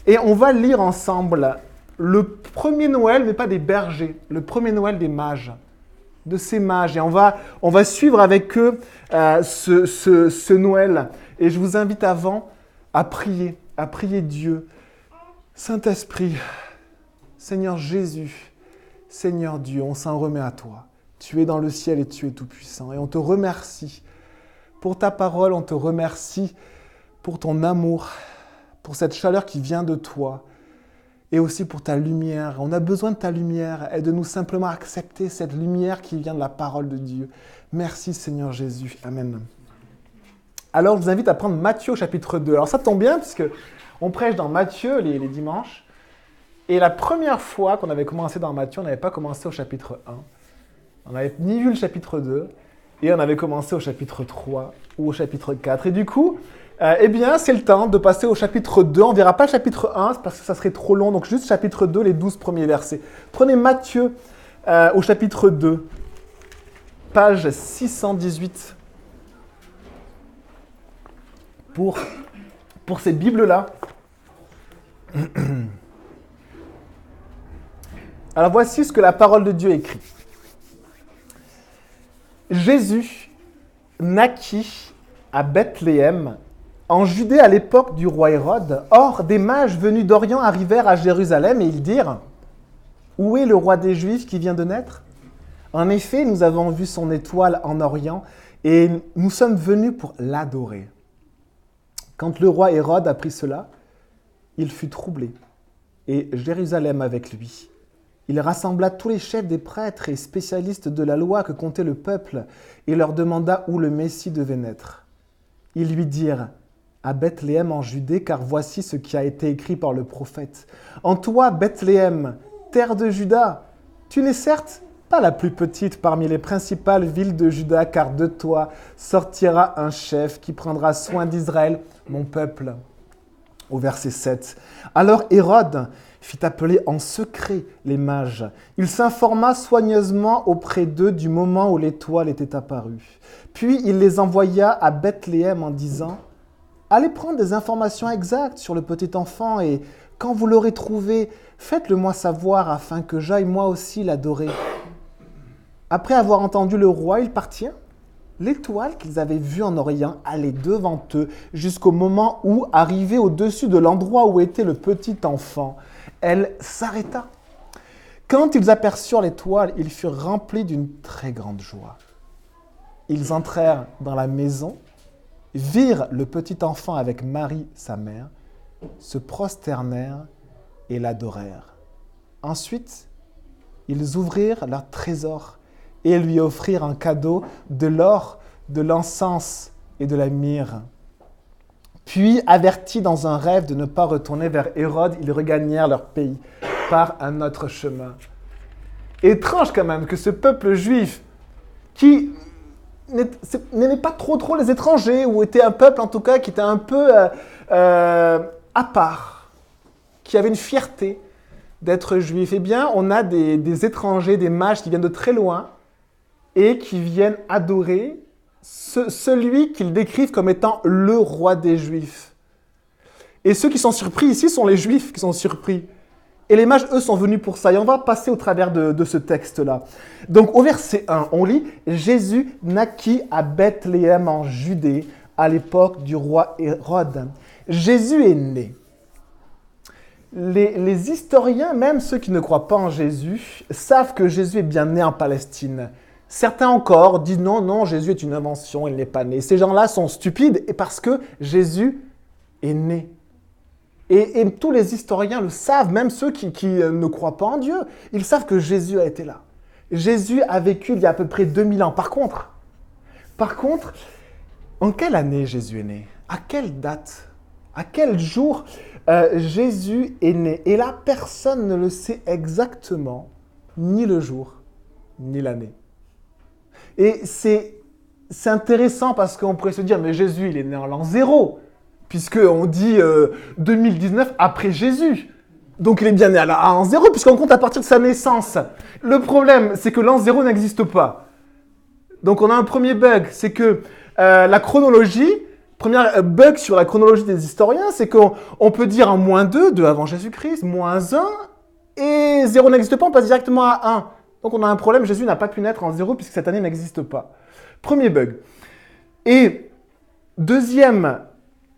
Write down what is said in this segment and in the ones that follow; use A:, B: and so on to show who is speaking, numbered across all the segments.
A: Et on va lire ensemble le premier Noël, mais pas des bergers, le premier Noël des mages, de ces mages. Et on va suivre avec eux ce Noël. Et je vous invite avant à prier Dieu. Saint-Esprit, Seigneur Jésus, Seigneur Dieu, on s'en remet à toi. Tu es dans le ciel et tu es tout-puissant. Et on te remercie pour ta parole, on te remercie pour ton amour, pour cette chaleur qui vient de toi et aussi pour ta lumière. On a besoin de ta lumière. Aide-nous simplement à accepter cette lumière qui vient de la parole de Dieu. Merci Seigneur Jésus. Amen. Alors, je vous invite à prendre Matthieu au chapitre 2. Alors, ça tombe bien puisque on prêche dans Matthieu les dimanches. Et la première fois qu'on avait commencé dans Matthieu, on n'avait pas commencé au chapitre 1. On n'avait ni vu le chapitre 2 et on avait commencé au chapitre 3 ou au chapitre 4. Et du coup, c'est le temps de passer au chapitre 2. On ne verra pas le chapitre 1 parce que ça serait trop long. Donc juste chapitre 2, les 12 premiers versets. Prenez Matthieu au chapitre 2, page 618. Pour ces Bibles-là. Alors voici ce que la parole de Dieu écrit. Jésus naquit à Bethléem, en Judée à l'époque du roi Hérode. Or, des mages venus d'Orient arrivèrent à Jérusalem et ils dirent « Où est le roi des Juifs qui vient de naître ? En effet, nous avons vu son étoile en Orient et nous sommes venus pour l'adorer. » Quand le roi Hérode apprit cela, il fut troublé, et Jérusalem avec lui. Il rassembla tous les chefs des prêtres et spécialistes de la loi que comptait le peuple et leur demanda où le Messie devait naître. Ils lui dirent « À Bethléem en Judée, car voici ce qui a été écrit par le prophète. En toi, Bethléem, terre de Juda, tu n'es certes pas la plus petite parmi les principales villes de Juda, car de toi sortira un chef qui prendra soin d'Israël, mon peuple. » Au verset 7. Alors Hérode fit appeler en secret les mages. Il s'informa soigneusement auprès d'eux du moment où l'étoile était apparue. Puis il les envoya à Bethléem en disant « Allez prendre des informations exactes sur le petit enfant et quand vous l'aurez trouvé, faites-le moi savoir afin que j'aille moi aussi l'adorer. » Après avoir entendu le roi, ils partirent. L'étoile qu'ils avaient vue en Orient allait devant eux jusqu'au moment où, arrivée au-dessus de l'endroit où était le petit enfant, elle s'arrêta. Quand ils aperçurent l'étoile, ils furent remplis d'une très grande joie. Ils entrèrent dans la maison, virent le petit enfant avec Marie, sa mère, se prosternèrent et l'adorèrent. Ensuite, ils ouvrirent leur trésor et lui offrirent en cadeau de l'or, de l'encens et de la myrrhe. Puis, avertis dans un rêve de ne pas retourner vers Hérode, ils regagnèrent leur pays par un autre chemin. Étrange quand même que ce peuple juif, qui n'aimait pas trop les étrangers, ou était un peuple en tout cas qui était un peu à part, qui avait une fierté d'être juif, eh bien on a des étrangers, des mages qui viennent de très loin, et qui viennent adorer celui qu'ils décrivent comme étant le roi des Juifs. Et ceux qui sont surpris ici sont les Juifs qui sont surpris. Et les mages, eux, sont venus pour ça. Et on va passer au travers de ce texte-là. Donc, au verset 1, on lit « Jésus naquit à Bethléem en Judée à l'époque du roi Hérode. » Jésus est né. Les historiens, même ceux qui ne croient pas en Jésus, savent que Jésus est bien né en Palestine. Certains encore disent non, Jésus est une invention, il n'est pas né. Ces gens-là sont stupides et parce que Jésus est né. Et tous les historiens le savent, même ceux qui ne croient pas en Dieu, ils savent que Jésus a été là. Jésus a vécu il y a à peu près 2000 ans. Par contre, en quelle année Jésus est né ? À quelle date ? À quel jour Jésus est né ? Et là, personne ne le sait exactement, ni le jour, ni l'année. Et c'est intéressant parce qu'on pourrait se dire, mais Jésus, il est né en l'an 0, puisqu'on dit 2019 après Jésus. Donc il est bien né à l'an 0, puisqu'on compte à partir de sa naissance. Le problème, c'est que l'an 0 n'existe pas. Donc on a un premier bug, c'est que la chronologie Premier bug sur la chronologie des historiens, c'est qu'on peut dire en -2, 2 avant Jésus-Christ, -1, et 0 n'existe pas, on passe directement à 1. Donc on a un problème, Jésus n'a pas pu naître en 0 puisque cette année n'existe pas. Premier bug. Et deuxième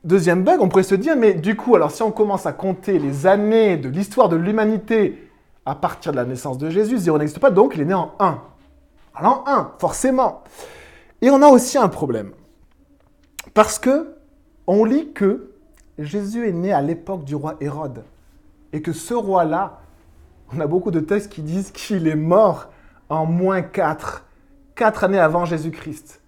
A: bug, on pourrait se dire, mais du coup, alors si on commence à compter les années de l'histoire de l'humanité à partir de la naissance de Jésus, 0 n'existe pas, donc il est né en 1. Alors en 1, forcément. Et on a aussi un problème. Parce que on lit que Jésus est né à l'époque du roi Hérode. Et que ce roi-là, on a beaucoup de textes qui disent qu'il est mort en -4, 4 années avant Jésus-Christ.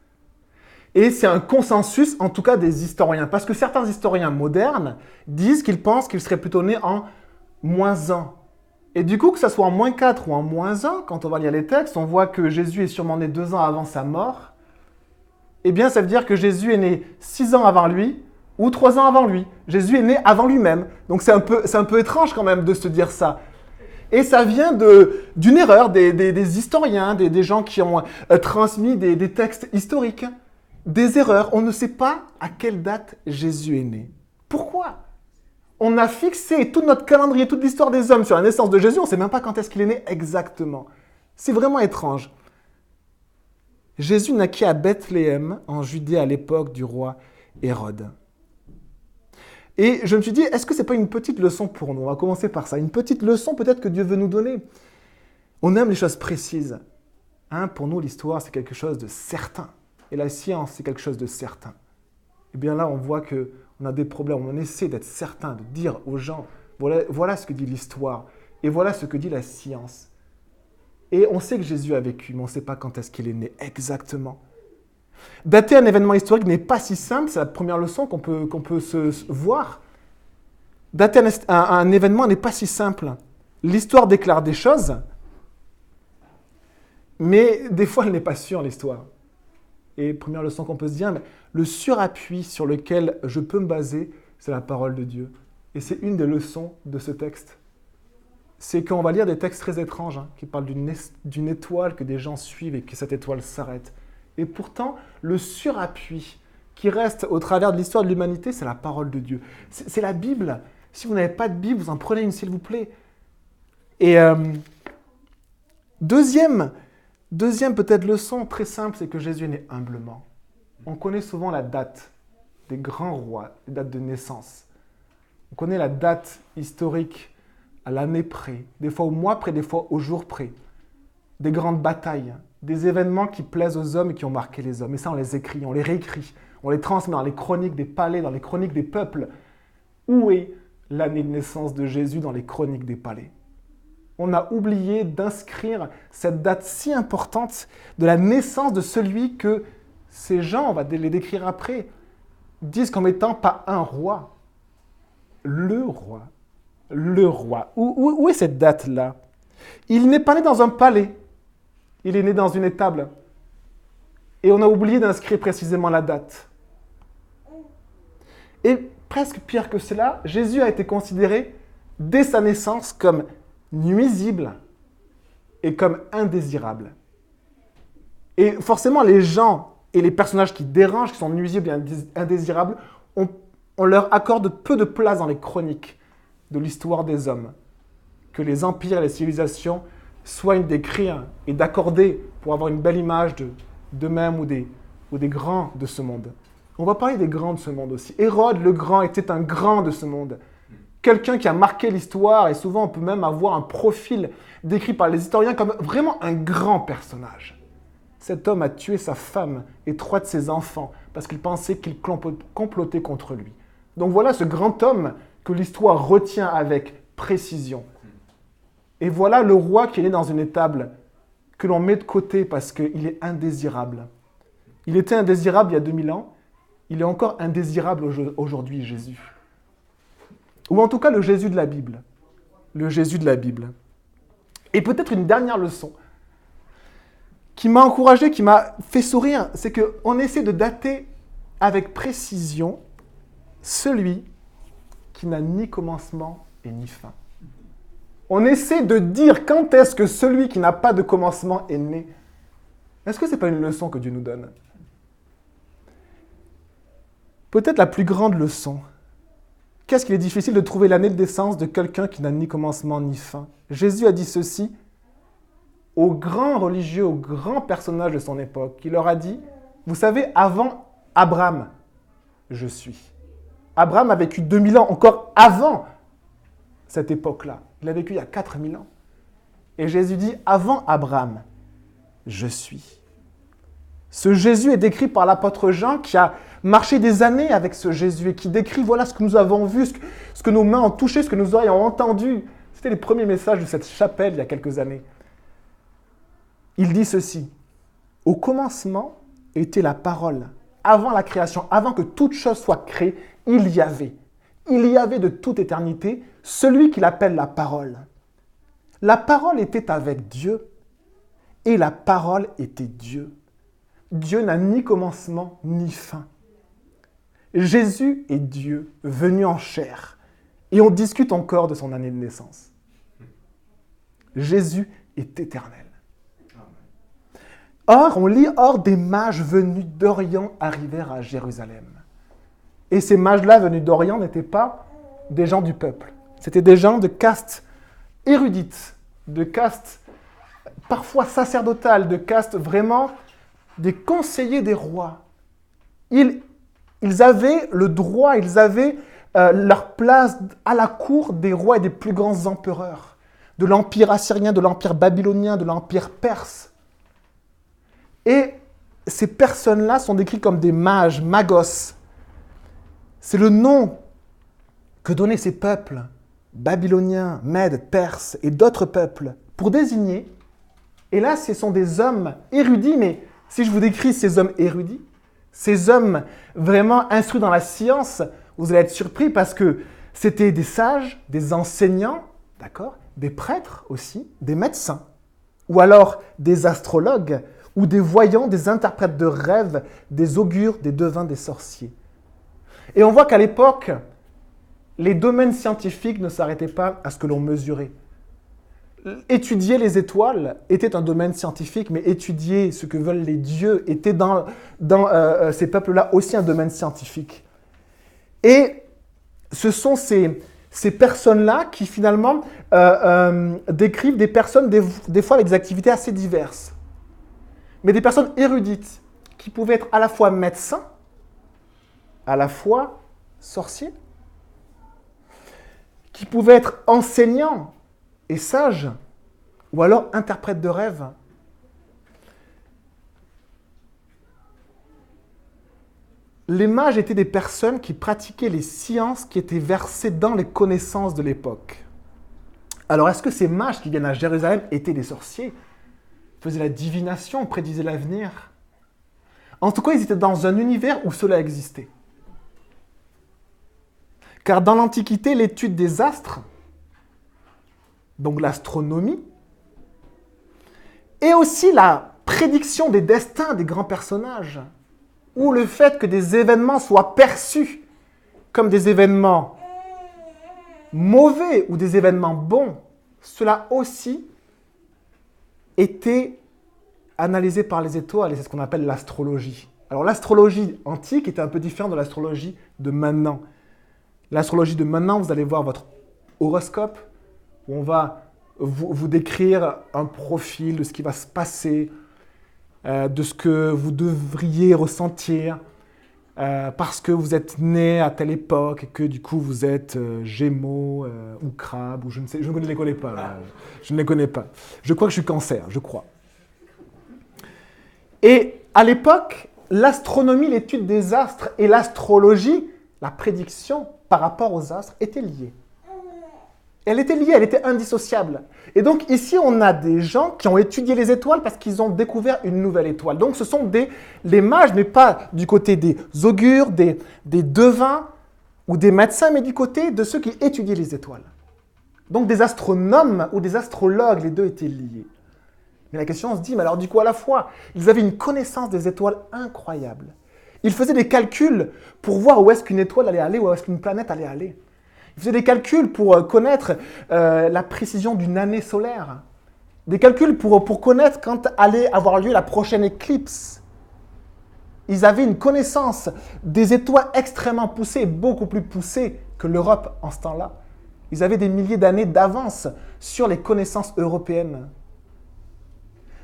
A: Et c'est un consensus, en tout cas des historiens. Parce que certains historiens modernes disent qu'ils pensent qu'il serait plutôt né en -1. Et du coup, que ça soit en -4 ou en -1, quand on va lire les textes, on voit que Jésus est sûrement né 2 ans avant sa mort. Eh bien, ça veut dire que Jésus est né 6 ans avant lui ou 3 ans avant lui. Jésus est né avant lui-même. Donc c'est un peu étrange quand même de se dire ça. Et ça vient d'une erreur des historiens, des gens qui ont transmis des textes historiques. Des erreurs. On ne sait pas à quelle date Jésus est né. Pourquoi ? On a fixé tout notre calendrier, toute l'histoire des hommes sur la naissance de Jésus, on ne sait même pas quand est-ce qu'il est né exactement. C'est vraiment étrange. Jésus naquit à Bethléem, en Judée, à l'époque du roi Hérode. Et je me suis dit, est-ce que ce n'est pas une petite leçon pour nous ? On va commencer par ça. Une petite leçon peut-être que Dieu veut nous donner. On aime les choses précises. Pour nous, l'histoire, c'est quelque chose de certain. Et la science, c'est quelque chose de certain. Et bien là, on voit qu'on a des problèmes. On essaie d'être certain, de dire aux gens, voilà ce que dit l'histoire. Et voilà ce que dit la science. Et on sait que Jésus a vécu, mais on ne sait pas quand est-ce qu'il est né exactement. Dater un événement historique n'est pas si simple, c'est la première leçon qu'on peut se voir. Dater un événement n'est pas si simple. L'histoire déclare des choses, mais des fois elle n'est pas sûre, l'histoire. Et première leçon qu'on peut se dire, le surappui sur lequel je peux me baser, c'est la parole de Dieu. Et c'est une des leçons de ce texte. C'est qu'on va lire des textes très étranges, qui parlent d'une étoile que des gens suivent et que cette étoile s'arrête. Et pourtant, le surappui qui reste au travers de l'histoire de l'humanité, c'est la parole de Dieu. C'est la Bible. Si vous n'avez pas de Bible, vous en prenez une, s'il vous plaît. Et deuxième peut-être leçon très simple, c'est que Jésus est né humblement. On connaît souvent la date des grands rois, les dates de naissance. On connaît la date historique à l'année près, des fois au mois près, des fois au jour près. Des grandes batailles, des événements qui plaisent aux hommes et qui ont marqué les hommes. Et ça, on les écrit, on les réécrit, on les transmet dans les chroniques des palais, dans les chroniques des peuples. Où est l'année de naissance de Jésus dans les chroniques des palais ? On a oublié d'inscrire cette date si importante de la naissance de celui que ces gens, on va les décrire après, disent comme étant pas un roi, le roi. Le roi. Où est cette date-là ? Il n'est pas né dans un palais, il est né dans une étable. Et on a oublié d'inscrire précisément la date. Et presque pire que cela, Jésus a été considéré dès sa naissance comme nuisible et comme indésirable. Et forcément, les gens et les personnages qui dérangent, qui sont nuisibles et indésirables, on leur accorde peu de place dans les chroniques de l'histoire des hommes. Que les empires et les civilisations soignent d'écrire et d'accorder pour avoir une belle image d'eux-mêmes ou des grands de ce monde. On va parler des grands de ce monde aussi. Hérode le Grand était un grand de ce monde. Quelqu'un qui a marqué l'histoire, et souvent on peut même avoir un profil décrit par les historiens comme vraiment un grand personnage. Cet homme a tué sa femme et 3 de ses enfants parce qu'il pensait qu'il complotait contre lui. Donc voilà ce grand homme que l'histoire retient avec précision. Et voilà le roi qui est né dans une étable que l'on met de côté parce qu'il est indésirable. Il était indésirable il y a 2000 ans, il est encore indésirable aujourd'hui, Jésus. Ou en tout cas le Jésus de la Bible. Le Jésus de la Bible. Et peut-être une dernière leçon qui m'a encouragé, qui m'a fait sourire, c'est qu'on essaie de dater avec précision celui qui n'a ni commencement et ni fin. On essaie de dire quand est-ce que celui qui n'a pas de commencement est né. Est-ce que ce n'est pas une leçon que Dieu nous donne ? Peut-être la plus grande leçon. Qu'est-ce qu'il est difficile de trouver l'année de naissance de quelqu'un qui n'a ni commencement ni fin? Jésus a dit ceci aux grands religieux, aux grands personnages de son époque. Il leur a dit, vous savez, avant Abraham, je suis. Abraham a vécu 2000 ans, encore avant cette époque-là. Il a vécu il y a 4000 ans. Et Jésus dit, avant Abraham, je suis. Ce Jésus est décrit par l'apôtre Jean qui a marché des années avec ce Jésus et qui décrit, voilà ce que nous avons vu, ce que nos mains ont touché, ce que nos oreilles ont entendu. C'était les premiers messages de cette chapelle il y a quelques années. Il dit ceci, au commencement était la parole. Avant la création, avant que toute chose soit créée, il y avait de toute éternité celui qu'il appelle la parole. La parole était avec Dieu et la parole était Dieu. Dieu n'a ni commencement ni fin. Jésus est Dieu, venu en chair. Et on discute encore de son année de naissance. Jésus est éternel. Or, on lit, or des mages venus d'Orient arrivèrent à Jérusalem. Et ces mages-là venus d'Orient n'étaient pas des gens du peuple. C'était des gens de caste érudite, de caste parfois sacerdotale, de caste vraiment des conseillers des rois. Ils avaient le droit, ils avaient leur place à la cour des rois et des plus grands empereurs, de l'empire assyrien, de l'empire babylonien, de l'empire perse. Et ces personnes-là sont décrites comme des mages, magos. C'est le nom que donnaient ces peuples, babyloniens, mèdes, perses et d'autres peuples, pour désigner, et là ce sont des hommes érudits, mais si je vous décris ces hommes érudits, ces hommes vraiment instruits dans la science, vous allez être surpris parce que c'était des sages, des enseignants, d'accord, des prêtres aussi, des médecins, ou alors des astrologues, ou des voyants, des interprètes de rêves, des augures, des devins, des sorciers. Et on voit qu'à l'époque, les domaines scientifiques ne s'arrêtaient pas à ce que l'on mesurait. Étudier les étoiles était un domaine scientifique, mais étudier ce que veulent les dieux était dans ces peuples-là aussi un domaine scientifique. Et ce sont ces personnes-là qui finalement décrivent des personnes des fois avec des activités assez diverses. Mais des personnes érudites qui pouvaient être à la fois médecins, à la fois sorciers, qui pouvaient être enseignants et sages, ou alors interprètes de rêves. Les mages étaient des personnes qui pratiquaient les sciences qui étaient versées dans les connaissances de l'époque. Alors, est-ce que ces mages qui viennent à Jérusalem étaient des sorciers ? Faisaient la divination, prédisaient l'avenir. En tout cas, ils étaient dans un univers où cela existait. Car dans l'Antiquité, l'étude des astres, donc l'astronomie, et aussi la prédiction des destins des grands personnages, ou le fait que des événements soient perçus comme des événements mauvais ou des événements bons, cela aussi était analysé par les étoiles, et c'est ce qu'on appelle l'astrologie. Alors l'astrologie antique était un peu différente de l'astrologie de maintenant. L'astrologie de maintenant, vous allez voir votre horoscope, où on va vous décrire un profil de ce qui va se passer, de ce que vous devriez ressentir, parce que vous êtes né à telle époque, et que du coup vous êtes Gémeaux ou Crabe, ou je ne sais, je ne les connais pas. Je ne les connais pas. Je crois que je suis Cancer, je crois. Et à l'époque, l'astronomie, l'étude des astres et l'astrologie, la prédiction par rapport aux astres, étaient liées. Elle était liée, elle était indissociable. Et donc ici, on a des gens qui ont étudié les étoiles parce qu'ils ont découvert une nouvelle étoile. Donc ce sont les mages, mais pas du côté des augures, des devins ou des médecins, mais du côté de ceux qui étudiaient les étoiles. Donc des astronomes ou des astrologues, les deux étaient liés. Mais la question, on se dit, mais alors du coup, à la fois, ils avaient une connaissance des étoiles incroyable. Ils faisaient des calculs pour voir où est-ce qu'une étoile allait aller, où est-ce qu'une planète allait aller. Ils faisaient des calculs pour connaître la précision d'une année solaire. Des calculs pour connaître quand allait avoir lieu la prochaine éclipse. Ils avaient une connaissance des étoiles extrêmement poussée, beaucoup plus poussée que l'Europe en ce temps-là. Ils avaient des milliers d'années d'avance sur les connaissances européennes.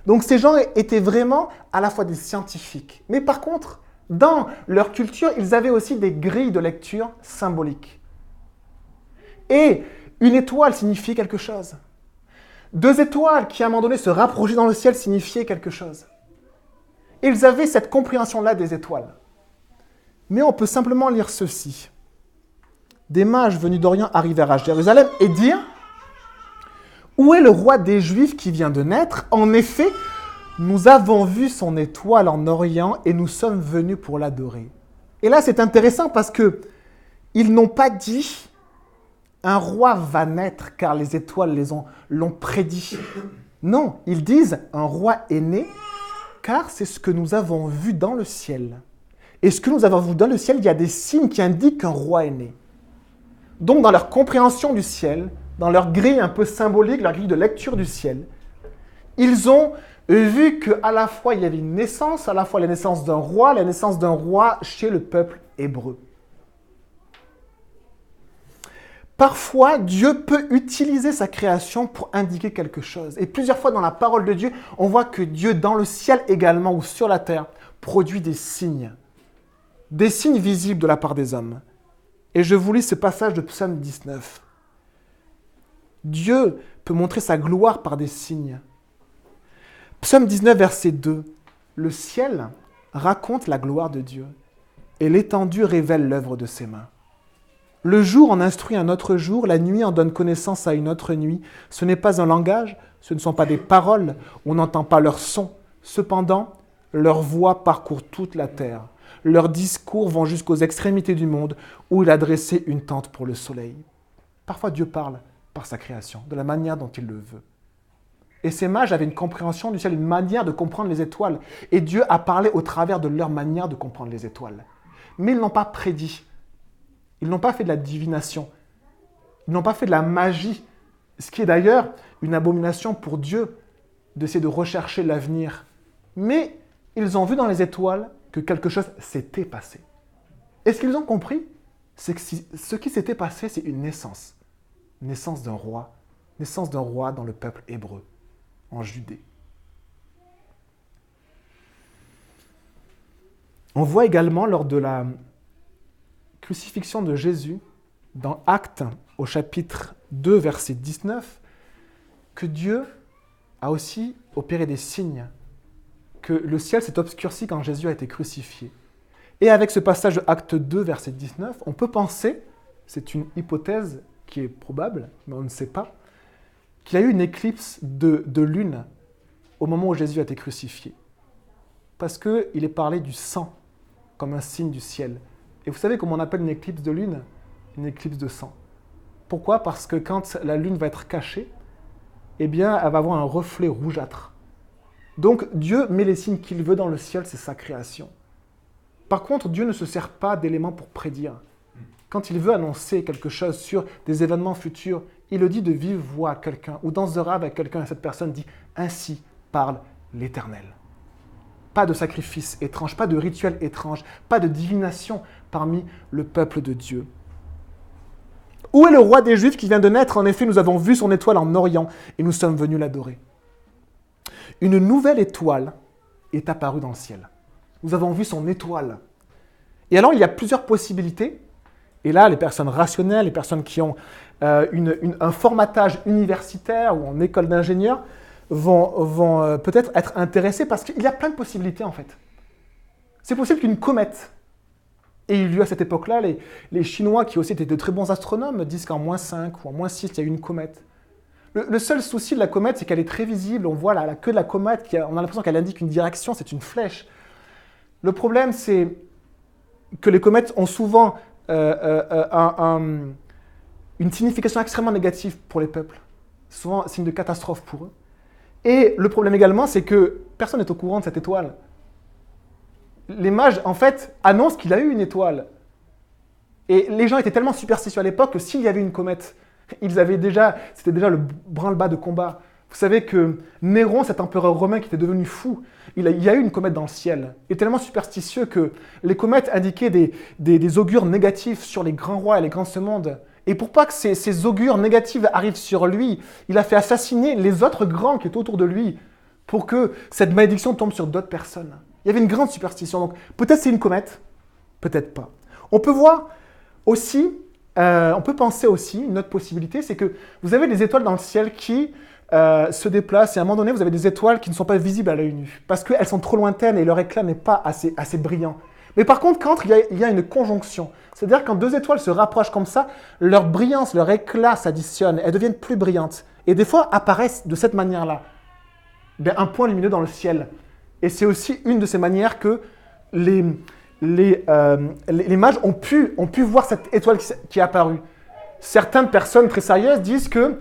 A: Donc ces gens étaient vraiment à la fois des scientifiques. Mais par contre, dans leur culture, ils avaient aussi des grilles de lecture symboliques. Et une étoile signifiait quelque chose. Deux étoiles qui, à un moment donné, se rapprochaient dans le ciel signifiaient quelque chose. Ils avaient cette compréhension-là des étoiles. Mais on peut simplement lire ceci. Des mages venus d'Orient arrivèrent à Jérusalem et dirent « Où est le roi des Juifs qui vient de naître? En effet, nous avons vu son étoile en Orient et nous sommes venus pour l'adorer. » Et là, c'est intéressant parce qu'ils n'ont pas dit « Un roi va naître car les étoiles l'ont prédit. » Non, ils disent « Un roi est né car c'est ce que nous avons vu dans le ciel. » Et ce que nous avons vu dans le ciel, il y a des signes qui indiquent qu'un roi est né. Donc, dans leur compréhension du ciel, dans leur grille un peu symbolique, leur grille de lecture du ciel, ils ont vu qu'à la fois il y avait une naissance, à la fois la naissance d'un roi, la naissance d'un roi chez le peuple hébreu. Parfois, Dieu peut utiliser sa création pour indiquer quelque chose. Et plusieurs fois dans la parole de Dieu, on voit que Dieu, dans le ciel également ou sur la terre, produit des signes visibles de la part des hommes. Et je vous lis ce passage de Psaume 19. Dieu peut montrer sa gloire par des signes. Psaume 19, verset 2. Le ciel raconte la gloire de Dieu et l'étendue révèle l'œuvre de ses mains. Le jour en instruit un autre jour, la nuit en donne connaissance à une autre nuit. Ce n'est pas un langage, ce ne sont pas des paroles, on n'entend pas leur son. Cependant, leur voix parcourt toute la terre. Leurs discours vont jusqu'aux extrémités du monde, où il a dressé une tente pour le soleil. Parfois, Dieu parle par sa création, de la manière dont il le veut. Et ces mages avaient une compréhension du ciel, une manière de comprendre les étoiles. Et Dieu a parlé au travers de leur manière de comprendre les étoiles. Mais ils n'ont pas prédit. Ils n'ont pas fait de la divination. Ils n'ont pas fait de la magie. Ce qui est d'ailleurs une abomination pour Dieu, d'essayer de rechercher l'avenir. Mais ils ont vu dans les étoiles que quelque chose s'était passé. Et ce qu'ils ont compris, c'est que ce qui s'était passé, c'est une naissance. Naissance d'un roi dans le peuple hébreu, en Judée. On voit également lors de la crucifixion de Jésus, dans Actes, au chapitre 2, verset 19, que Dieu a aussi opéré des signes, que le ciel s'est obscurci quand Jésus a été crucifié. Et avec ce passage de Acte 2, verset 19, on peut penser, c'est une hypothèse qui est probable, mais on ne sait pas, qu'il y a eu une éclipse de lune au moment où Jésus a été crucifié. Parce qu'il est parlé du sang comme un signe du ciel. Et vous savez comment on appelle une éclipse de lune? Une éclipse de sang. Pourquoi? Parce que quand la lune va être cachée, eh bien, elle va avoir un reflet rougeâtre. Donc, Dieu met les signes qu'il veut dans le ciel, c'est sa création. Par contre, Dieu ne se sert pas d'éléments pour prédire. Quand il veut annoncer quelque chose sur des événements futurs, il le dit de vive voix à quelqu'un, ou dans un rêve à quelqu'un, et cette personne dit « Ainsi parle l'Éternel ». Pas de sacrifice étrange, pas de rituel étrange, pas de divination parmi le peuple de Dieu. Où est le roi des Juifs qui vient de naître? En effet, nous avons vu son étoile en Orient et nous sommes venus l'adorer. Une nouvelle étoile est apparue dans le ciel. Nous avons vu son étoile. Et alors, il y a plusieurs possibilités. Et là, les personnes rationnelles, les personnes qui ont un formatage universitaire ou en école d'ingénieur vont peut-être être intéressées parce qu'il y a plein de possibilités en fait. C'est possible qu'une comète ait eu lieu à cette époque-là. Les Chinois, qui aussi étaient de très bons astronomes, disent qu'en -5 ou en -6, il y a eu une comète. Le seul souci de la comète, c'est qu'elle est très visible. On voit la queue de la comète, on a l'impression qu'elle indique une direction, c'est une flèche. Le problème, c'est que les comètes ont souvent une signification extrêmement négative pour les peuples. Souvent, signe de catastrophe pour eux. Et le problème également, c'est que personne n'est au courant de cette étoile. Les mages, en fait, annoncent qu'il a eu une étoile. Et les gens étaient tellement superstitieux à l'époque que s'il y avait une comète, c'était déjà le branle-bas de combat. Vous Vous savez que Néron, cet empereur romain qui était devenu fou, il y a eu une comète dans le ciel. Il est tellement superstitieux que les comètes indiquaient des augures négatifs sur les grands rois et les grands ce monde. Et pour pas que ces augures négatives arrivent sur lui, il a fait assassiner les autres grands qui étaient autour de lui pour que cette malédiction tombe sur d'autres personnes. Il y avait une grande superstition. Donc peut-être c'est une comète, peut-être pas. On peut voir aussi, on peut penser aussi, une autre possibilité, c'est que vous avez des étoiles dans le ciel qui se déplacent et à un moment donné, vous avez des étoiles qui ne sont pas visibles à l'œil nu parce qu'elles sont trop lointaines et leur éclat n'est pas assez brillant. Mais par contre, quand il y a une conjonction, c'est-à-dire quand deux étoiles se rapprochent comme ça, leur brillance, leur éclat s'additionnent, elles deviennent plus brillantes. Et des fois apparaissent de cette manière-là, un point lumineux dans le ciel. Et c'est aussi une de ces manières que les mages ont pu voir cette étoile qui est apparue. Certaines personnes très sérieuses disent que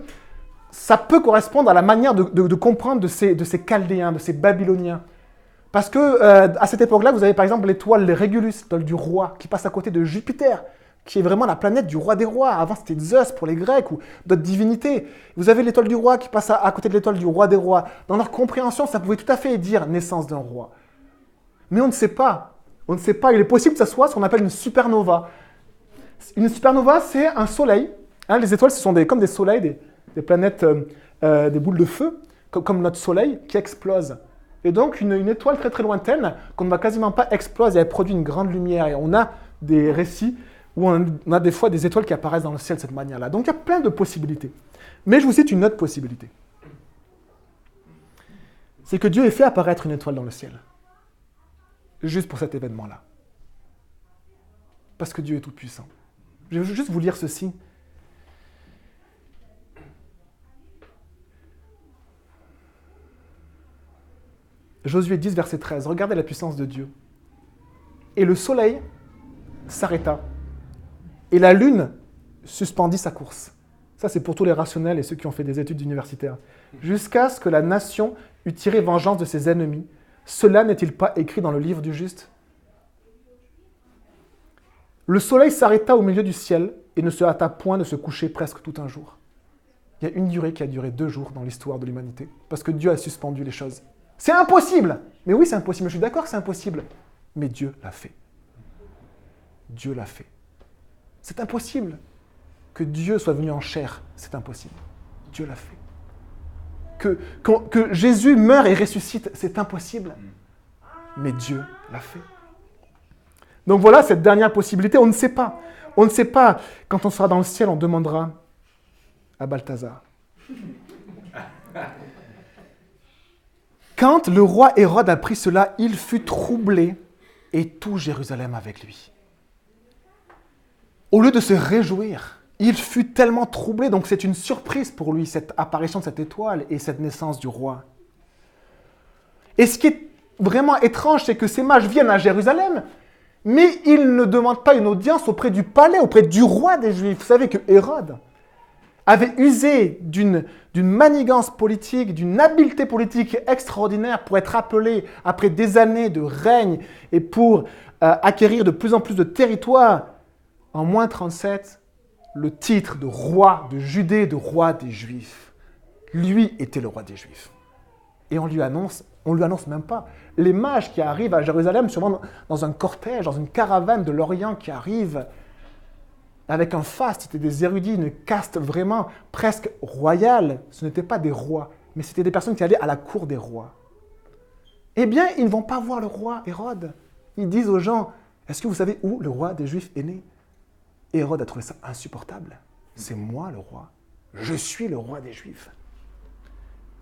A: ça peut correspondre à la manière de comprendre de ces Chaldéens, de ces Babyloniens. Parce que à cette époque-là, vous avez par exemple l'étoile Régulus, l'étoile du roi, qui passe à côté de Jupiter, qui est vraiment la planète du roi des rois. Avant, c'était Zeus pour les Grecs ou d'autres divinités. Vous avez l'étoile du roi qui passe à côté de l'étoile du roi des rois. Dans leur compréhension, ça pouvait tout à fait dire naissance d'un roi. Mais on ne sait pas. On ne sait pas. Il est possible que ça soit ce qu'on appelle une supernova. Une supernova, c'est un soleil. Hein, les étoiles, ce sont comme des soleils, des planètes, des boules de feu, comme notre soleil, qui explosent. Et donc, une étoile très très lointaine, qu'on ne va quasiment pas exploser, elle produit une grande lumière. Et on a des récits où on a des fois des étoiles qui apparaissent dans le ciel de cette manière-là. Donc, il y a plein de possibilités. Mais je vous cite une autre possibilité. C'est que Dieu ait fait apparaître une étoile dans le ciel. Juste pour cet événement-là. Parce que Dieu est tout-puissant. Je vais juste vous lire ceci. Josué 10, verset 13. Regardez la puissance de Dieu. Et le soleil s'arrêta. Et la lune suspendit sa course. Ça, c'est pour tous les rationnels et ceux qui ont fait des études universitaires. Jusqu'à ce que la nation eût tiré vengeance de ses ennemis. Cela n'est-il pas écrit dans le livre du juste? Le soleil s'arrêta au milieu du ciel et ne se hâta point de se coucher presque tout un jour. Il y a une durée qui a duré 2 jours dans l'histoire de l'humanité, parce que Dieu a suspendu les choses. C'est impossible! Mais oui, c'est impossible. Je suis d'accord que c'est impossible. Mais Dieu l'a fait. Dieu l'a fait. C'est impossible que Dieu soit venu en chair. C'est impossible. Dieu l'a fait. Que Jésus meure et ressuscite, c'est impossible. Mais Dieu l'a fait. Donc voilà cette dernière possibilité. On ne sait pas. On ne sait pas. Quand on sera dans le ciel, on demandera à Balthazar. Quand le roi Hérode apprit cela, il fut troublé et tout Jérusalem avec lui. Au lieu de se réjouir, il fut tellement troublé, donc c'est une surprise pour lui, cette apparition de cette étoile et cette naissance du roi. Et ce qui est vraiment étrange, c'est que ces mages viennent à Jérusalem, mais ils ne demandent pas une audience auprès du palais, auprès du roi des Juifs. Vous savez que Hérode avait usé d'une manigance politique, d'une habileté politique extraordinaire pour être appelé après des années de règne et pour acquérir de plus en plus de territoire. En moins 37, le titre de roi de Judée, de roi des Juifs. Lui était le roi des Juifs. Et on lui annonce même pas. Les mages qui arrivent à Jérusalem, sûrement dans un cortège, dans une caravane de l'Orient qui arrive, avec un faste, c'était des érudits, une caste vraiment presque royale. Ce n'étaient pas des rois, mais c'était des personnes qui allaient à la cour des rois. Eh bien, ils ne vont pas voir le roi Hérode. Ils disent aux gens, est-ce que vous savez où le roi des Juifs est né? Hérode a trouvé ça insupportable. C'est moi le roi. Je suis le roi des Juifs.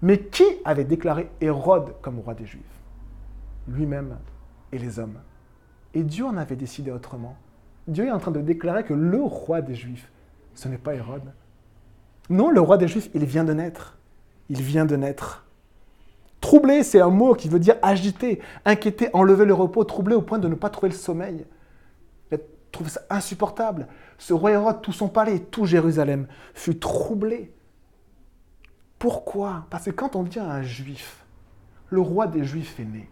A: Mais qui avait déclaré Hérode comme roi des Juifs? Lui-même et les hommes. Et Dieu en avait décidé autrement. Dieu est en train de déclarer que le roi des Juifs, ce n'est pas Hérode. Non, le roi des Juifs, il vient de naître. Il vient de naître. Troublé, c'est un mot qui veut dire agité, inquiété, enlever le repos, troublé au point de ne pas trouver le sommeil. Il trouve ça insupportable. Ce roi Hérode, tout son palais, tout Jérusalem, fut troublé. Pourquoi? Parce que quand on dit à un juif, le roi des Juifs est né,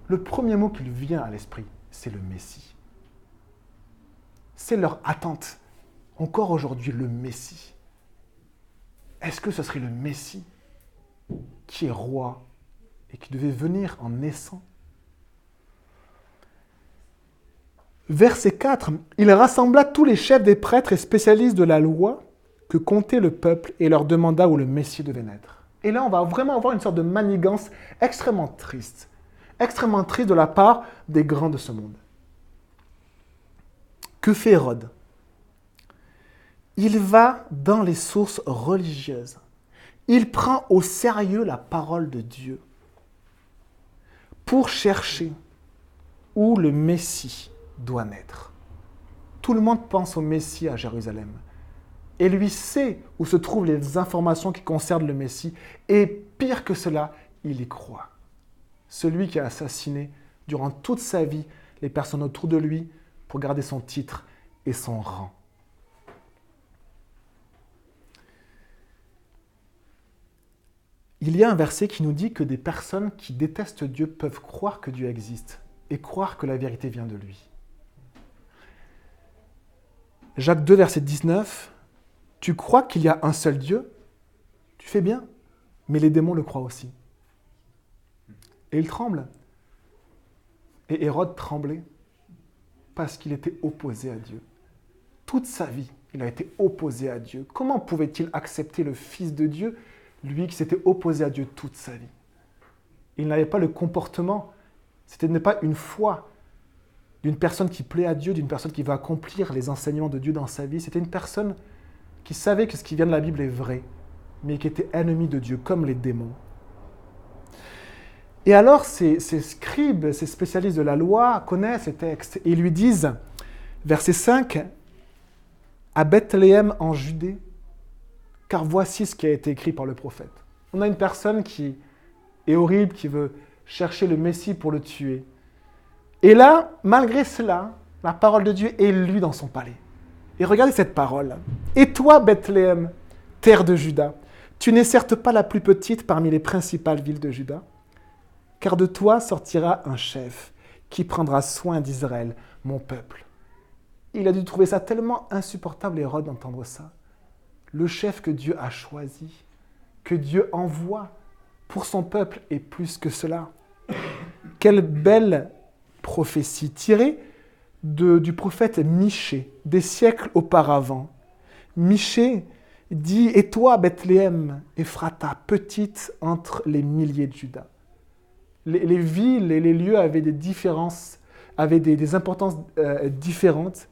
A: le premier mot qui lui vient à l'esprit, c'est le Messie. C'est leur attente. Encore aujourd'hui, le Messie. Est-ce que ce serait le Messie qui est roi et qui devait venir en naissant. Verset 4, il rassembla tous les chefs des prêtres et spécialistes de la loi que comptait le peuple et leur demanda où le Messie devait naître. Et là, on va vraiment avoir une sorte de manigance extrêmement triste de la part des grands de ce monde. Que fait Hérode? Il va dans les sources religieuses. Il prend au sérieux la parole de Dieu pour chercher où le Messie doit naître. Tout le monde pense au Messie à Jérusalem. Et lui sait où se trouvent les informations qui concernent le Messie. Et pire que cela, il y croit. Celui qui a assassiné durant toute sa vie les personnes autour de lui pour garder son titre et son rang. Il y a un verset qui nous dit que des personnes qui détestent Dieu peuvent croire que Dieu existe et croire que la vérité vient de lui. Jacques 2, verset 19, « Tu crois qu'il y a un seul Dieu? Tu fais bien, mais les démons le croient aussi. » Et il tremble. Et Hérode tremblait parce qu'il était opposé à Dieu. Toute sa vie, il a été opposé à Dieu. Comment pouvait-il accepter le Fils de Dieu, lui qui s'était opposé à Dieu toute sa vie? Il n'avait pas le comportement, c'était pas une foi d'une personne qui plaît à Dieu, d'une personne qui va accomplir les enseignements de Dieu dans sa vie. C'était une personne qui savait que ce qui vient de la Bible est vrai, mais qui était ennemi de Dieu, comme les démons. Et alors, ces scribes, ces spécialistes de la loi connaissent ces textes et lui disent, verset 5, « À Bethléem en Judée, car voici ce qui a été écrit par le prophète. » On a une personne qui est horrible, qui veut chercher le Messie pour le tuer. Et là, malgré cela, la parole de Dieu est lue dans son palais. Et regardez cette parole. « Et toi, Bethléem, terre de Juda, tu n'es certes pas la plus petite parmi les principales villes de Juda, car de toi sortira un chef qui prendra soin d'Israël, mon peuple. » Il a dû trouver ça tellement insupportable, Hérode, d'entendre ça. Le chef que Dieu a choisi, que Dieu envoie pour son peuple, et plus que cela. Quelle belle prophétie tirée du prophète Michée, des siècles auparavant. Michée dit « Et toi, Bethléem, Ephrata, petite entre les milliers de Juda. » Les villes et les lieux avaient des différences, avaient des importances différentes,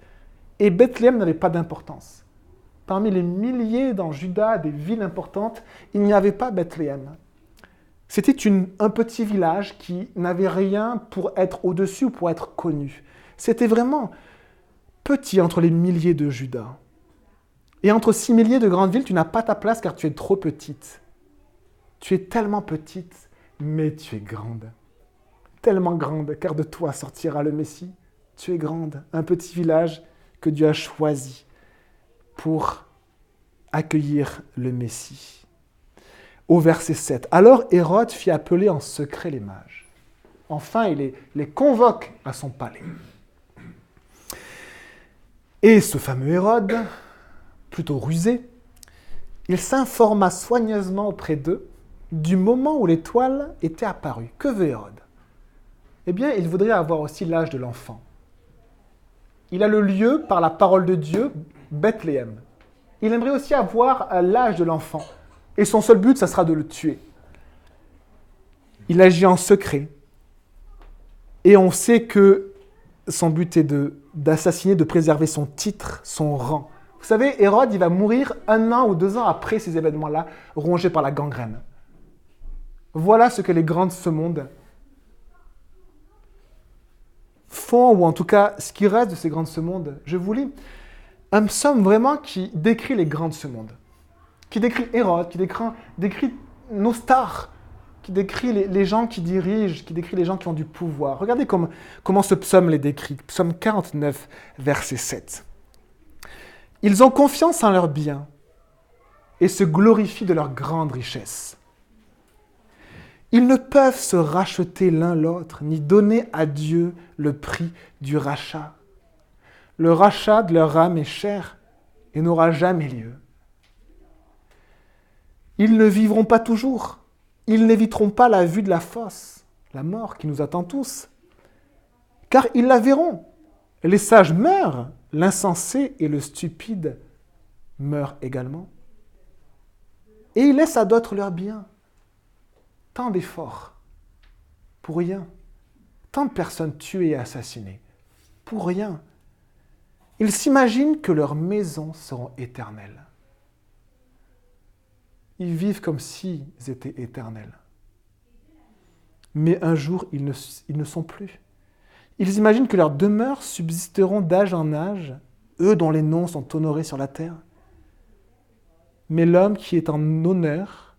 A: et Bethléem n'avait pas d'importance. Parmi les milliers dans Juda, des villes importantes, il n'y avait pas Bethléem. C'était un petit village qui n'avait rien pour être au-dessus ou pour être connu. C'était vraiment petit entre les milliers de Juda. Et entre 6 milliers de grandes villes, tu n'as pas ta place car tu es trop petite. Tu es tellement petite, mais tu es grande. Tellement grande, car de toi sortira le Messie. Tu es grande, un petit village que Dieu a choisi pour accueillir le Messie. Au verset 7, « Alors Hérode fit appeler en secret les mages. » Enfin, il les convoque à son palais. Et ce fameux Hérode, plutôt rusé, il s'informa soigneusement auprès d'eux du moment où l'étoile était apparue. Que veut Hérode? Eh bien, il voudrait avoir aussi l'âge de l'enfant. Il a le lieu, par la parole de Dieu, Bethléem. Il aimerait aussi avoir l'âge de l'enfant. Et son seul but, ça sera de le tuer. Il agit en secret. Et on sait que son but est d'assassiner, de préserver son titre, son rang. Vous savez, Hérode, il va mourir 1 an ou 2 ans après ces événements-là, rongé par la gangrène. Voilà ce que les grands de ce monde font, ou en tout cas, ce qui reste de ces grands de ce monde. Je vous lis un psaume vraiment qui décrit les grands de ce monde, qui décrit Hérode, qui décrit nos stars, qui décrit les gens qui dirigent, qui décrit les gens qui ont du pouvoir. Regardez comment ce psaume les décrit. Psaume 49, verset 7. « Ils ont confiance en leurs biens et se glorifient de leur grande richesse. Ils ne peuvent se racheter l'un l'autre, ni donner à Dieu le prix du rachat. Le rachat de leur âme est cher et n'aura jamais lieu. Ils ne vivront pas toujours, ils n'éviteront pas la vue de la fosse, la mort qui nous attend tous. Car ils la verront. Les sages meurent, l'insensé et le stupide meurent également. Et ils laissent à d'autres leurs biens. Tant d'efforts, pour rien. Tant de personnes tuées et assassinées, pour rien. Ils s'imaginent que leurs maisons seront éternelles. Ils vivent comme s'ils étaient éternels. Mais un jour, ils ne sont plus. Ils imaginent que leurs demeures subsisteront d'âge en âge, eux dont les noms sont honorés sur la terre. Mais l'homme qui est en honneur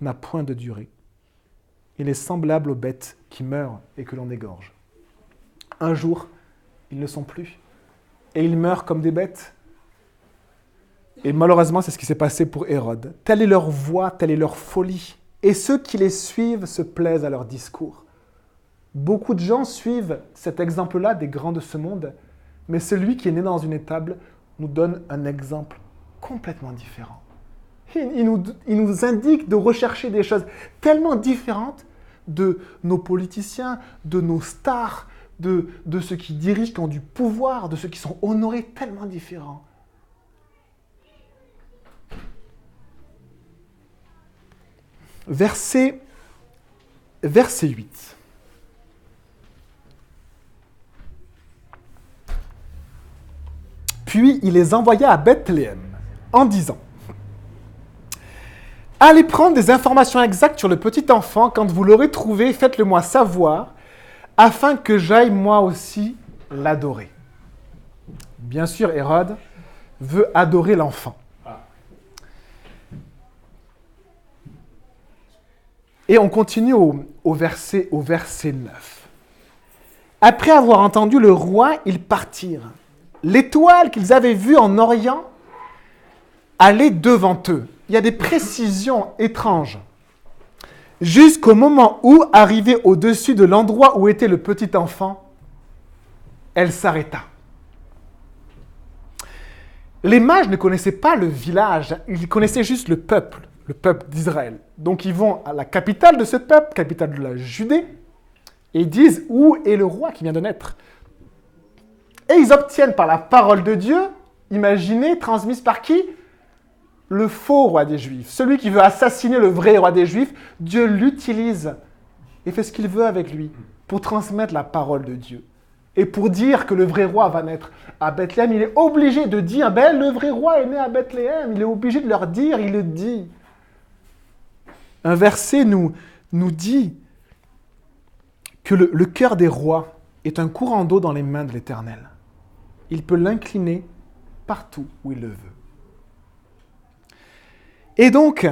A: n'a point de durée. Il est semblable aux bêtes qui meurent et que l'on égorge. Un jour, ils ne sont plus. Et ils meurent comme des bêtes. Et malheureusement, c'est ce qui s'est passé pour Hérode. Telle est leur voix, telle est leur folie. Et ceux qui les suivent se plaisent à leur discours. Beaucoup de gens suivent cet exemple-là des grands de ce monde, mais celui qui est né dans une étable nous donne un exemple complètement différent. Il nous indique de rechercher des choses tellement différentes de nos politiciens, de nos stars, de ceux qui dirigent, qui ont du pouvoir, de ceux qui sont honorés, tellement différents. Verset 8. Puis il les envoya à Bethléem en disant « Allez prendre des informations exactes sur le petit enfant. Quand vous l'aurez trouvé, faites-le-moi savoir, afin que j'aille moi aussi l'adorer. » Bien sûr, Hérode veut adorer l'enfant. Et on continue au verset 9. Après avoir entendu le roi, ils partirent. L'étoile qu'ils avaient vue en Orient allait devant eux. Il y a des précisions étranges. Jusqu'au moment où, arrivée au-dessus de l'endroit où était le petit enfant, elle s'arrêta. Les mages ne connaissaient pas le village, ils connaissaient juste le peuple d'Israël. Donc ils vont à la capitale de ce peuple, capitale de la Judée, et ils disent « Où est le roi qui vient de naître ?» Et ils obtiennent par la parole de Dieu, imaginez, transmise par qui? Le faux roi des Juifs. Celui qui veut assassiner le vrai roi des Juifs, Dieu l'utilise et fait ce qu'il veut avec lui pour transmettre la parole de Dieu. Et pour dire que le vrai roi va naître à Bethléem, il est obligé de dire « Ben, le vrai roi est né à Bethléem ». Il est obligé de leur dire, il le dit. Un verset nous dit que le cœur des rois est un courant d'eau dans les mains de l'Éternel. Il peut l'incliner partout où il le veut. Et donc,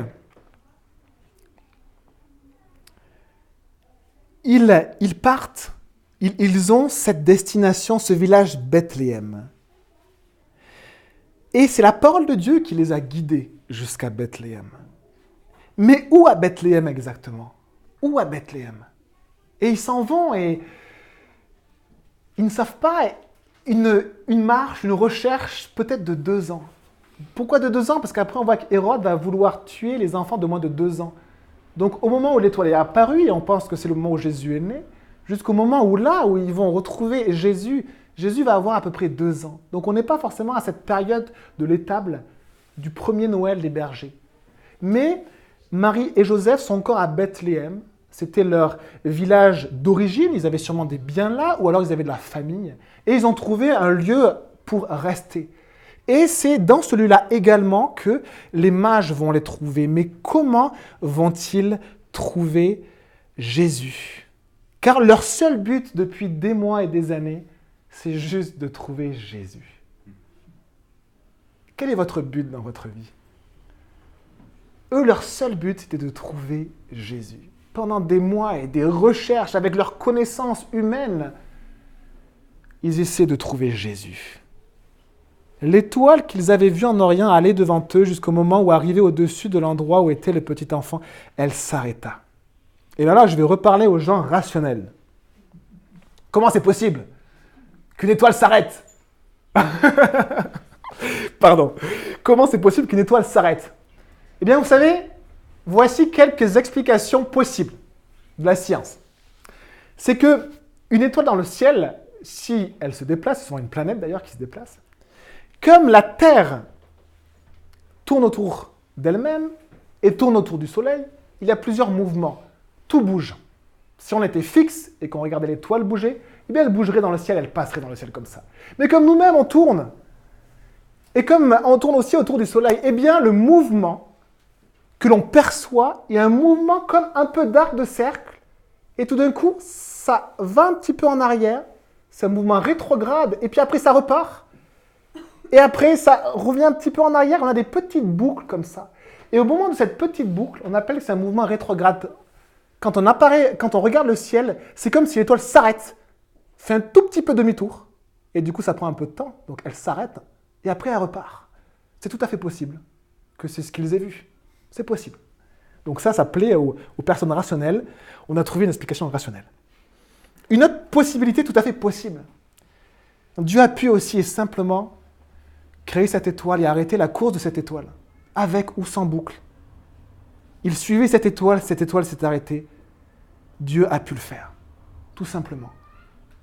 A: ils partent, ils ont cette destination, ce village Bethléem. Et c'est la parole de Dieu qui les a guidés jusqu'à Bethléem. Mais où à Bethléem exactement? Où à Bethléem? Et ils s'en vont et ils ne savent pas, une marche, une recherche peut-être de 2 ans. Pourquoi de 2 ans? Parce qu'après on voit qu'Hérode va vouloir tuer les enfants de moins de 2 ans. Donc au moment où l'étoile est apparue, et on pense que c'est le moment où Jésus est né, jusqu'au moment où ils vont retrouver Jésus, Jésus va avoir à peu près 2 ans. Donc on n'est pas forcément à cette période de l'étable du premier Noël des bergers. Mais Marie et Joseph sont encore à Bethléem. C'était leur village d'origine. Ils avaient sûrement des biens là, ou alors ils avaient de la famille. Et ils ont trouvé un lieu pour rester. Et c'est dans ce lieu-là également que les mages vont les trouver. Mais comment vont-ils trouver Jésus? Car leur seul but depuis des mois et des années, c'est juste de trouver Jésus. Quel est votre but dans votre vie? Eux, leur seul but, c'était de trouver Jésus. Pendant des mois et des recherches avec leurs connaissances humaines, ils essaient de trouver Jésus. L'étoile qu'ils avaient vue en Orient allait devant eux jusqu'au moment où, arrivée au-dessus de l'endroit où était le petit enfant, elle s'arrêta. Et là, je vais reparler aux gens rationnels. Comment c'est possible qu'une étoile s'arrête? Pardon. Comment c'est possible qu'une étoile s'arrête? Eh bien, vous savez, voici quelques explications possibles de la science. C'est que une étoile dans le ciel, si elle se déplace, c'est souvent une planète d'ailleurs qui se déplace, comme la Terre tourne autour d'elle-même et tourne autour du Soleil, il y a plusieurs mouvements. Tout bouge. Si on était fixe et qu'on regardait l'étoile bouger, eh bien elle bougerait dans le ciel, elle passerait dans le ciel comme ça. Mais comme nous-mêmes on tourne, et comme on tourne aussi autour du Soleil, eh bien le mouvement que l'on perçoit est un mouvement comme un peu d'arc de cercle, et tout d'un coup, ça va un petit peu en arrière, c'est un mouvement rétrograde, et puis après ça repart, et après ça revient un petit peu en arrière, on a des petites boucles comme ça. Et au moment de cette petite boucle, on appelle que c'est un mouvement rétrograde. Quand on regarde le ciel, c'est comme si l'étoile s'arrête, fait un tout petit peu demi-tour, et du coup ça prend un peu de temps, donc elle s'arrête, et après elle repart. C'est tout à fait possible que c'est ce qu'ils aient vu. C'est possible. Donc ça plaît aux personnes rationnelles. On a trouvé une explication rationnelle. Une autre possibilité tout à fait possible. Dieu a pu aussi et simplement créer cette étoile et arrêter la course de cette étoile, avec ou sans boucle. Il suivait cette étoile s'est arrêtée. Dieu a pu le faire, tout simplement.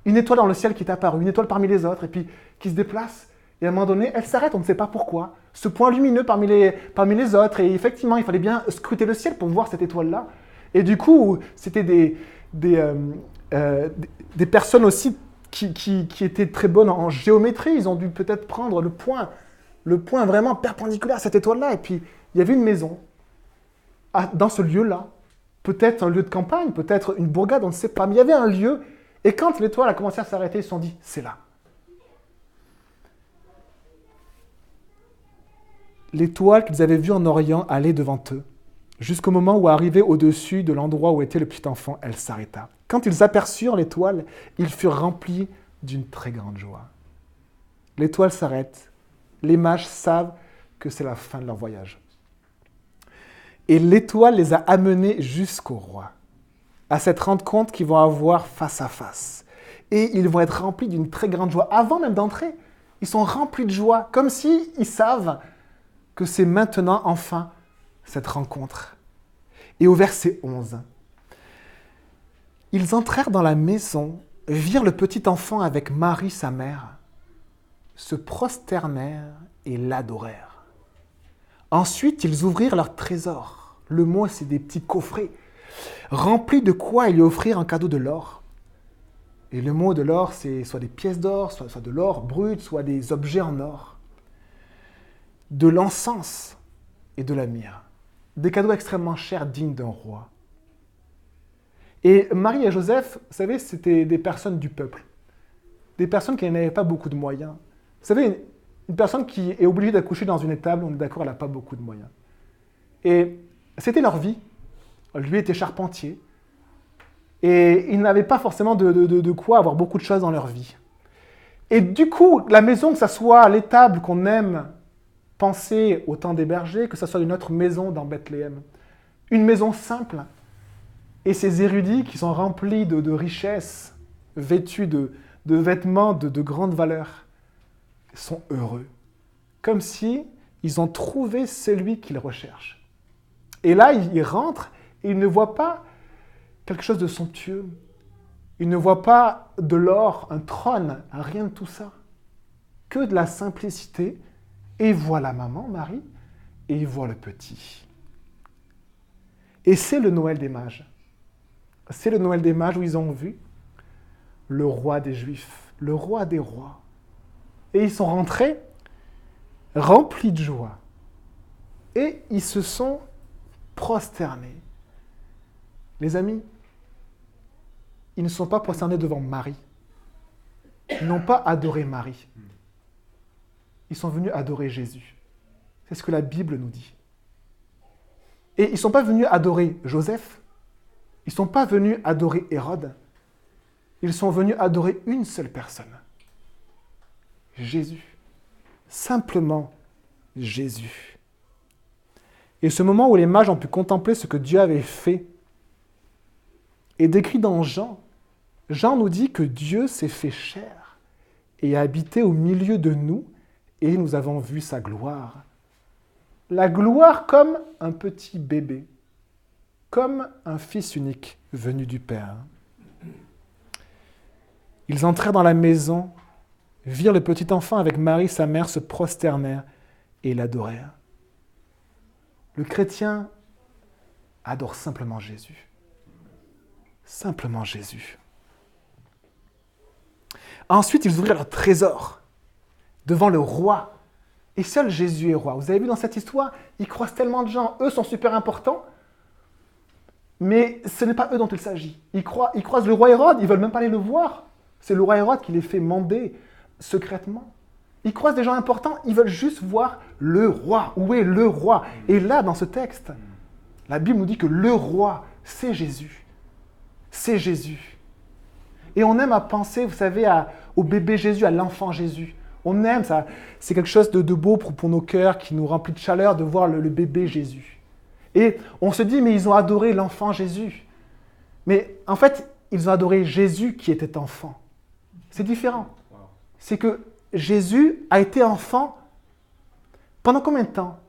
A: Une étoile dans le ciel qui est apparue, une étoile parmi les autres, et puis qui se déplace, et à un moment donné, elle s'arrête, on ne sait pas pourquoi. Ce point lumineux parmi les autres, et effectivement, il fallait bien scruter le ciel pour voir cette étoile-là. Et du coup, c'était des personnes aussi qui étaient très bonnes en géométrie. Ils ont dû peut-être prendre le point vraiment perpendiculaire à cette étoile-là. Et puis, il y avait une maison dans ce lieu-là. Peut-être un lieu de campagne, peut-être une bourgade, on ne sait pas. Mais il y avait un lieu, et quand l'étoile a commencé à s'arrêter, ils se sont dit, c'est là. L'étoile qu'ils avaient vue en Orient allait devant eux, jusqu'au moment où, arrivée au-dessus de l'endroit où était le petit enfant, elle s'arrêta. Quand ils aperçurent l'étoile, ils furent remplis d'une très grande joie. L'étoile s'arrête. Les mages savent que c'est la fin de leur voyage. Et l'étoile les a amenés jusqu'au roi, à cette rencontre qu'ils vont avoir face à face. Et ils vont être remplis d'une très grande joie. Avant même d'entrer, ils sont remplis de joie, comme s'ils savent que c'est maintenant, enfin, cette rencontre. Et au verset 11, ils entrèrent dans la maison, virent le petit enfant avec Marie, sa mère, se prosternèrent et l'adorèrent. Ensuite, ils ouvrirent leur trésor. Le mot, c'est des petits coffrets, remplis de quoi ils lui offrirent en cadeau de l'or. Et le mot de l'or, c'est soit des pièces d'or, soit de l'or brut, soit des objets en or. De l'encens et de la myrrhe. Des cadeaux extrêmement chers, dignes d'un roi. Et Marie et Joseph, vous savez, c'était des personnes du peuple. Des personnes qui n'avaient pas beaucoup de moyens. Vous savez, une personne qui est obligée d'accoucher dans une étable, on est d'accord, elle n'a pas beaucoup de moyens. Et c'était leur vie. Lui était charpentier. Et ils n'avaient pas forcément de quoi avoir beaucoup de choses dans leur vie. Et du coup, la maison, que ce soit l'étable qu'on aime penser au temps des bergers, que ce soit une autre maison dans Bethléem. Une maison simple. Et ces érudits qui sont remplis de richesses, vêtus de vêtements de grande valeur, sont heureux. Comme si ils ont trouvé celui qu'ils recherchent. Et là, ils rentrent et ils ne voient pas quelque chose de somptueux. Ils ne voient pas de l'or, un trône, rien de tout ça. Que de la simplicité. Et voit la maman, Marie, et il voit le petit. Et c'est le Noël des mages. C'est le Noël des mages où ils ont vu le roi des Juifs, le roi des rois. Et ils sont rentrés remplis de joie. Et ils se sont prosternés. Les amis, ils ne sont pas prosternés devant Marie. Ils n'ont pas adoré Marie. Ils sont venus adorer Jésus. C'est ce que la Bible nous dit. Et ils ne sont pas venus adorer Joseph. Ils ne sont pas venus adorer Hérode. Ils sont venus adorer une seule personne. Jésus. Simplement Jésus. Et ce moment où les mages ont pu contempler ce que Dieu avait fait est décrit dans Jean. Jean nous dit que Dieu s'est fait chair et a habité au milieu de nous. Et nous avons vu sa gloire. La gloire comme un petit bébé. comme un fils unique venu du Père. Ils entrèrent dans la maison, virent le petit enfant avec Marie, sa mère, se prosternèrent et l'adorèrent. Le chrétien adore simplement Jésus. Simplement Jésus. Ensuite, ils ouvrirent leur trésor devant le roi. Et seul Jésus est roi. Vous avez vu dans cette histoire, ils croisent tellement de gens. Eux sont super importants, mais ce n'est pas eux dont il s'agit. Ils croisent le roi Hérode, ils ne veulent même pas aller le voir. C'est le roi Hérode qui les fait mander secrètement. Ils croisent des gens importants, ils veulent juste voir le roi. Où est le roi? Et là, dans ce texte, la Bible nous dit que le roi, c'est Jésus. C'est Jésus. Et on aime à penser, vous savez, au bébé Jésus, à l'enfant Jésus. On aime ça. C'est quelque chose de beau pour nos cœurs, qui nous remplit de chaleur de voir le bébé Jésus. Et on se dit, mais ils ont adoré l'enfant Jésus. Mais en fait, ils ont adoré Jésus qui était enfant. C'est différent. C'est que Jésus a été enfant pendant combien de temps?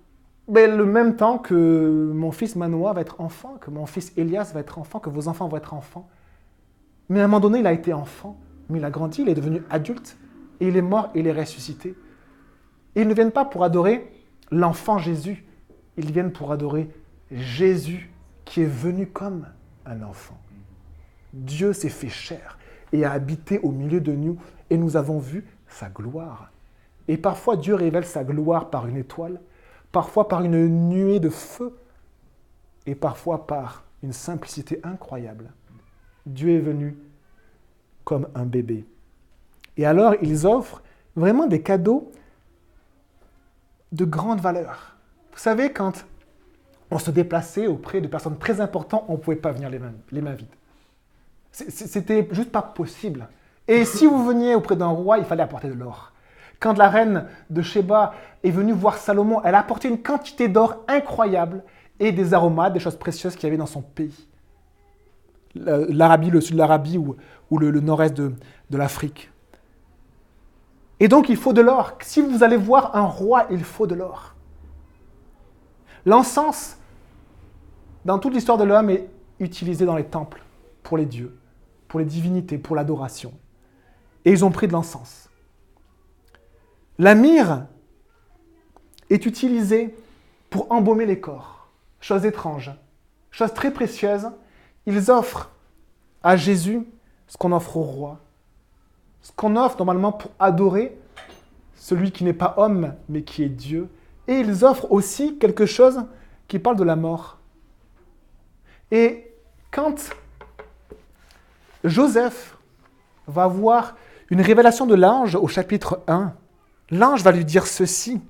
A: Le même temps que mon fils Manoa va être enfant, que mon fils Elias va être enfant, que vos enfants vont être enfants. Mais à un moment donné, il a été enfant, mais il a grandi, il est devenu adulte, et il est mort et il est ressuscité. Et ils ne viennent pas pour adorer l'enfant Jésus, ils viennent pour adorer Jésus qui est venu comme un enfant. Dieu s'est fait chair et a habité au milieu de nous, et nous avons vu sa gloire. Et parfois, Dieu révèle sa gloire par une étoile, parfois par une nuée de feu, et parfois par une simplicité incroyable. Dieu est venu comme un bébé. Et alors, ils offrent vraiment des cadeaux de grande valeur. Vous savez, quand on se déplaçait auprès de personnes très importantes, on ne pouvait pas venir les mains vides. C'était juste pas possible. Et si vous veniez auprès d'un roi, il fallait apporter de l'or. Quand la reine de Sheba est venue voir Salomon, elle a apporté une quantité d'or incroyable et des aromates, des choses précieuses qu'il y avait dans son pays. L'Arabie, le sud de l'Arabie ou le nord-est de l'Afrique. Et donc, il faut de l'or. Si vous allez voir un roi, il faut de l'or. L'encens, dans toute l'histoire de l'homme, est utilisé dans les temples pour les dieux, pour les divinités, pour l'adoration. Et ils ont pris de l'encens. La myrrhe est utilisée pour embaumer les corps. Chose étrange, chose très précieuse. Ils offrent à Jésus ce qu'on offre au roi. Ce qu'on offre normalement pour adorer celui qui n'est pas homme, mais qui est Dieu. Et ils offrent aussi quelque chose qui parle de la mort. Et quand Joseph va voir une révélation de l'ange au chapitre 1, l'ange va lui dire ceci,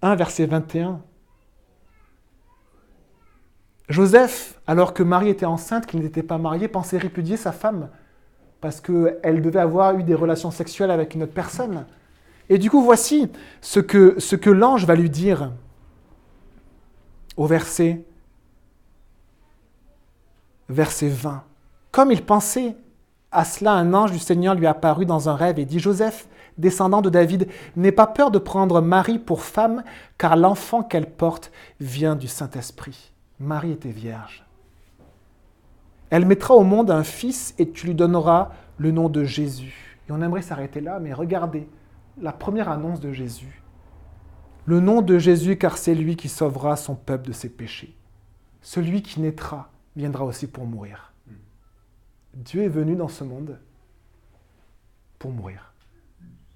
A: 1 verset 21. Joseph, alors que Marie était enceinte, qu'il n'était pas marié, pensait répudier sa femme parce qu'elle devait avoir eu des relations sexuelles avec une autre personne. Et du coup, voici ce que l'ange va lui dire au verset 20. Comme il pensait à cela, un ange du Seigneur lui apparut dans un rêve et dit « Joseph, descendant de David, n'aie pas peur de prendre Marie pour femme, car l'enfant qu'elle porte vient du Saint-Esprit. » Marie était vierge. Elle mettra au monde un fils et tu lui donneras le nom de Jésus. Et on aimerait s'arrêter là, mais regardez la première annonce de Jésus. Le nom de Jésus, car c'est lui qui sauvera son peuple de ses péchés. Celui qui naîtra viendra aussi pour mourir. Dieu est venu dans ce monde pour mourir.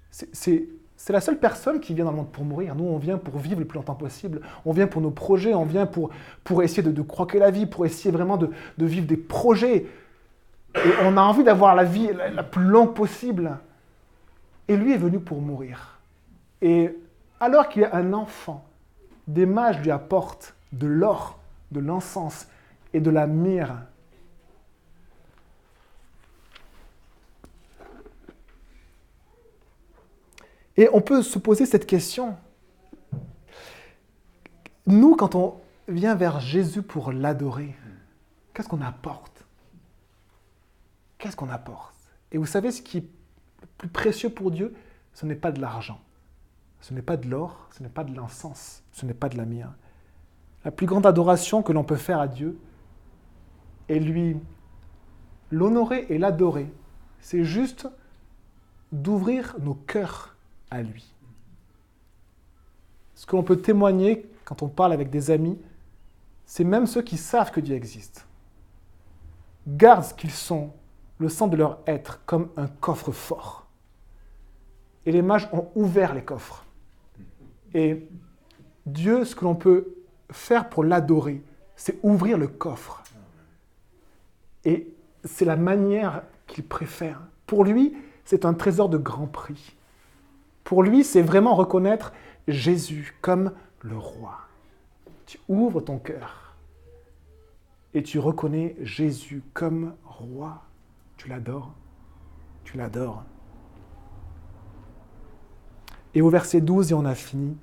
A: C'est la seule personne qui vient dans le monde pour mourir. Nous, on vient pour vivre le plus longtemps possible. On vient pour nos projets, on vient pour essayer de croquer la vie, pour essayer vraiment de vivre des projets. Et on a envie d'avoir la vie la plus longue possible. Et lui est venu pour mourir. Et alors qu'il y a un enfant, des mages lui apportent de l'or, de l'encens et de la myrrhe. Et on peut se poser cette question. Nous, quand on vient vers Jésus pour l'adorer, qu'est-ce qu'on apporte? Qu'est-ce qu'on apporte? Et vous savez, ce qui est le plus précieux pour Dieu, ce n'est pas de l'argent, ce n'est pas de l'or, ce n'est pas de l'encens, ce n'est pas de la myrrhe. La plus grande adoration que l'on peut faire à Dieu, et l'honorer et l'adorer, c'est juste d'ouvrir nos cœurs à lui. Ce que l'on peut témoigner quand on parle avec des amis, c'est même ceux qui savent que Dieu existe. Gardent ce qu'ils sont, le centre de leur être, comme un coffre-fort. Et les mages ont ouvert les coffres. Et Dieu, ce que l'on peut faire pour l'adorer, c'est ouvrir le coffre. Et c'est la manière qu'il préfère. Pour lui, c'est un trésor de grand prix. Pour lui, c'est vraiment reconnaître Jésus comme le roi. Tu ouvres ton cœur et tu reconnais Jésus comme roi. Tu l'adores. Tu l'adores. Et au verset 12, et on a fini.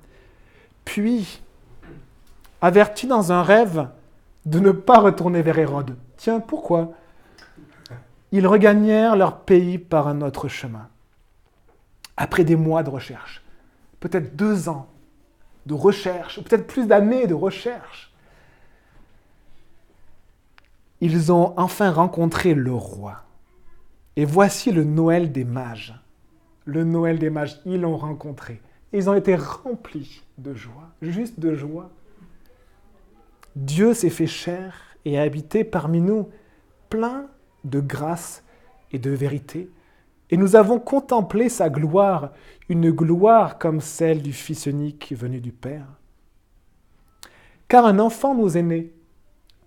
A: Puis, avertis dans un rêve de ne pas retourner vers Hérode. Tiens, pourquoi ? Ils regagnèrent leur pays par un autre chemin. Après des mois de recherche, peut-être 2 ans de recherche, peut-être plus d'années de recherche, ils ont enfin rencontré le roi. Et voici le Noël des mages. Le Noël des mages, ils l'ont rencontré. Ils ont été remplis de joie, juste de joie. Dieu s'est fait chair et a habité parmi nous, plein de grâce et de vérité. Et nous avons contemplé sa gloire, une gloire comme celle du Fils unique venu du Père. Car un enfant nous est né,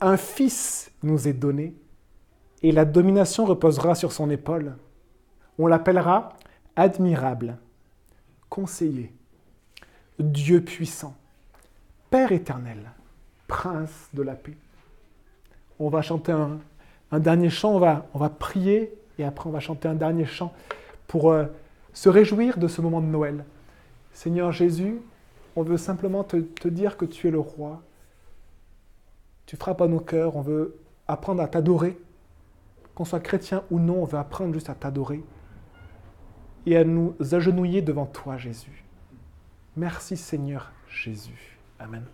A: un fils nous est donné, et la domination reposera sur son épaule. On l'appellera admirable, conseiller, Dieu puissant, Père éternel, Prince de la paix. On va chanter un dernier chant, on va prier, et après on va chanter un dernier chant pour se réjouir de ce moment de Noël. Seigneur Jésus, on veut simplement te dire que tu es le roi. Tu frappes à nos cœurs, on veut apprendre à t'adorer. Qu'on soit chrétien ou non, on veut apprendre juste à t'adorer et à nous agenouiller devant toi, Jésus. Merci Seigneur Jésus. Amen.